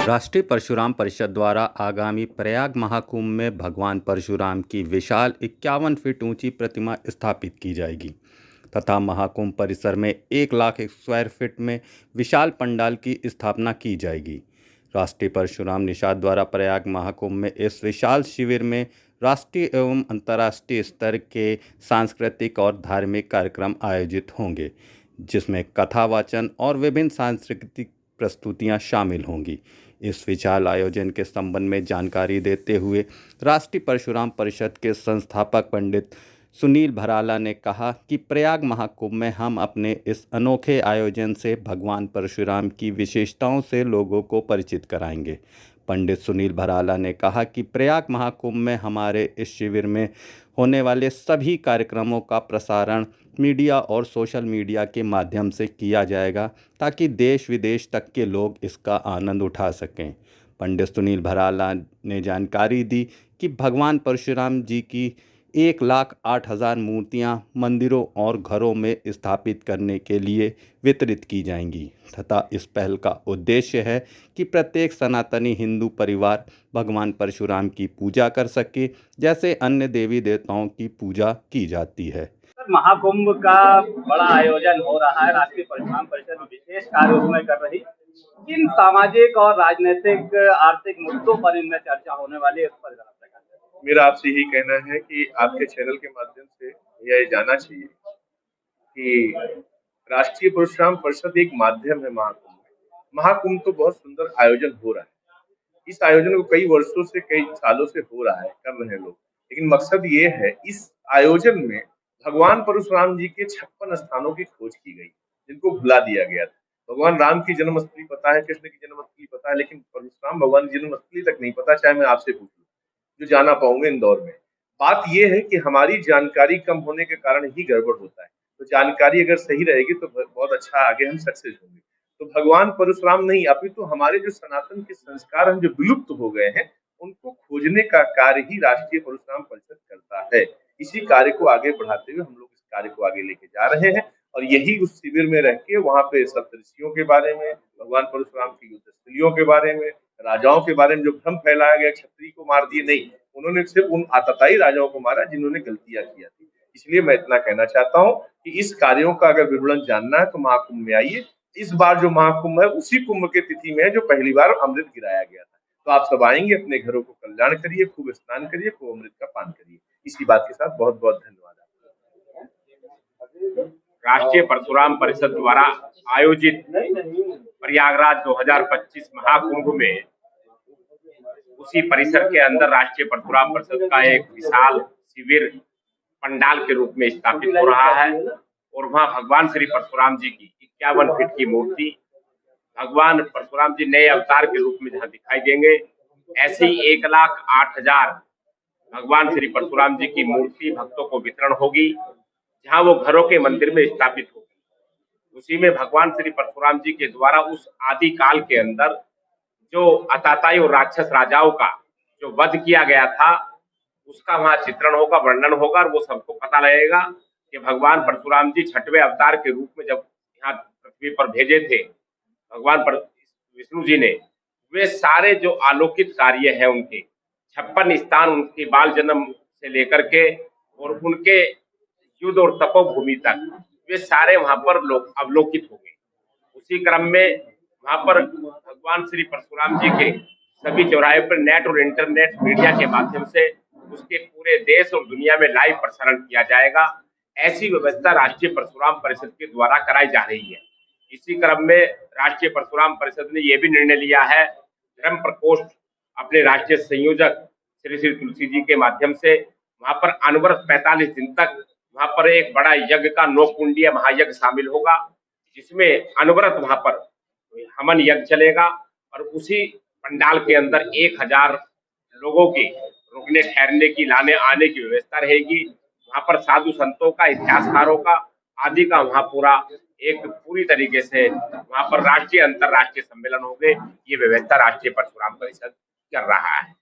राष्ट्रीय परशुराम परिषद द्वारा आगामी प्रयाग महाकुंभ में भगवान परशुराम की विशाल 51 फीट ऊंची प्रतिमा स्थापित की जाएगी तथा महाकुंभ परिसर में 1 लाख स्क्वायर फीट में विशाल पंडाल की स्थापना की जाएगी। राष्ट्रीय परशुराम निषाद द्वारा प्रयाग महाकुंभ में इस विशाल शिविर में राष्ट्रीय एवं अंतर्राष्ट्रीय स्तर के सांस्कृतिक और धार्मिक कार्यक्रम आयोजित होंगे, जिसमें कथा वाचन और विभिन्न सांस्कृतिक प्रस्तुतियां शामिल होंगी। इस विशाल आयोजन के संबंध में जानकारी देते हुए राष्ट्रीय परशुराम परिषद के संस्थापक पंडित सुनील भराला ने कहा कि प्रयाग महाकुंभ में हम अपने इस अनोखे आयोजन से भगवान परशुराम की विशेषताओं से लोगों को परिचित कराएंगे। पंडित सुनील भराला ने कहा कि प्रयाग महाकुंभ में हमारे इस शिविर में होने वाले सभी कार्यक्रमों का प्रसारण मीडिया और सोशल मीडिया के माध्यम से किया जाएगा ताकि देश विदेश तक के लोग इसका आनंद उठा सकें। पंडित सुनील भराला ने जानकारी दी कि भगवान परशुराम जी की 1,08,000 मूर्तियां मंदिरों और घरों में स्थापित करने के लिए वितरित की जाएंगी तथा इस पहल का उद्देश्य है कि प्रत्येक सनातनी हिंदू परिवार भगवान परशुराम की पूजा कर सके, जैसे अन्य देवी देवताओं की पूजा की जाती है। महाकुंभ का बड़ा आयोजन हो रहा है। राष्ट्रीय परशुराम परिषद विशेष कार्य उसमें कर रही। किन सामाजिक और राजनीतिक आर्थिक मुद्दों पर इनमें चर्चा होने वाली है, इस पर जरा मेरा आपसे यही कहना है कि आपके चैनल के माध्यम से यह जानना चाहिए कि राष्ट्रीय परशुराम परिषद एक माध्यम है महाकुंभ। महाकुंभ तो बहुत सुंदर आयोजन हो रहा है। इस आयोजन को कई वर्षों से, कई सालों से हो रहा है, कर रहे हैं लोग, लेकिन मकसद ये है, इस आयोजन में भगवान परशुराम जी के 56 स्थानों की खोज की गई, जिनको भुला दिया गया था। भगवान राम की जन्मस्थली पता है, कृष्ण की जन्मस्थली पता है, लेकिन परशुराम भगवान की जन्मस्थली तक नहीं पता, चाहे मैं आपसे पूछ लूं जो जाना पाऊंगे इंदौर में। बात यह है कि हमारी जानकारी कम होने के कारण ही गड़बड़ होता है। तो जानकारी अगर सही रहेगी तो बहुत अच्छा आगे हम सक्सेस होंगे। तो भगवान परशुराम नहीं, अपितु तो हमारे जो सनातन के संस्कार हैं जो विलुप्त हो गए हैं, उनको खोजने का कार्य ही राष्ट्रीय परशुराम परिषद करता है। इसी कार्य को आगे बढ़ाते हुए हम लोग इस कार्य को आगे लेके जा रहे हैं और यही उस शिविर में रह के वहां पे सप्तऋषियों के बारे में, भगवान परशुराम की युद्ध स्थलियों के बारे में, राजाओं के बारे में जो भ्रम फैलाया गया, क्षत्रिय को मार दिए, नहीं, उन्होंने सिर्फ उन आतताई राजाओं को मारा जिन्होंने गलतियां किया थी। इसलिए मैं इतना कहना चाहता हूं कि इस कार्यों का अगर विवरण जानना है तो महाकुंभ में आइए। इस बार जो महाकुंभ है उसी कुंभ के तिथि में है जो पहली बार अमृत गिराया गया था। तो आप सब आएंगे, अपने घरों को कल्याण करिए, खूब स्नान करिए, खूब अमृत का पान करिए। इसी बात के साथ बहुत बहुत धन्यवाद। राष्ट्रीय परशुराम परिषद द्वारा आयोजित प्रयागराज 2025 महाकुंभ में उसी परिसर के अंदर राष्ट्रीय परशुराम परिषद का एक विशाल शिविर पंडाल के रूप में स्थापित हो रहा है और वहां भगवान श्री परशुराम जी की 51 फीट की मूर्ति, भगवान परशुराम जी नए अवतार के रूप में जहां दिखाई देंगे, ऐसी 1,08,000 भगवान श्री परशुराम जी की मूर्ति भक्तों को वितरण होगी, जहां वो घरों के मंदिर में स्थापित होगी। उसी में भगवान श्री परशुराम जी के द्वारा उस आदि काल के अंदर जो अताताई और राक्षस राजाओं का जो वध किया गया था, उसका वहां चित्रण होगा, वर्णन होगा और वो सबको पता लगेगा कि भगवान परशुराम जी 6वें अवतार के रूप में जब यहाँ पृथ्वी पर भेजे थे भगवान विष्णु जी ने, वे सारे जो अलौकिक कार्य है उनके 56 स्थान, उनके बाल जन्म से लेकर के और उनके युद्ध और तपोभूमि तक, वे सारे वहां पर लोग अवलोकित हो गए। उसी क्रम में वहां पर भगवान श्री परशुराम जी के सभी चौराहे पर नेट और इंटरनेट मीडिया के माध्यम से उसके पूरे देश और दुनिया में लाइव प्रसारण किया जाएगा। ऐसी व्यवस्था राष्ट्रीय परशुराम परिषद के द्वारा कराई जा रही है। इसी क्रम में राष्ट्रीय परशुराम परिषद ने यह भी निर्णय लिया है, धर्म प्रकोष्ठ अपने राष्ट्रीय संयोजक श्री श्री तुलसी जी के माध्यम से वहां पर अनवरत 45 दिन तक वहां पर एक बड़ा यज्ञ का नौकुंडीय महायज्ञ शामिल होगा, जिसमें अनवरत वहां पर हवन यज्ञ चलेगा और उसी पंडाल के अंदर 1,000 लोगों के रुकने ठहरने की, लाने आने की व्यवस्था रहेगी। वहां पर साधु संतों का, इतिहासकारों का, आदि का वहां पूरा एक पूरी तरीके से वहां पर राष्ट्रीय अंतरराष्ट्रीय सम्मेलन होंगे। ये व्यवस्था राष्ट्रीय परशुराम परिषद कर रहा है।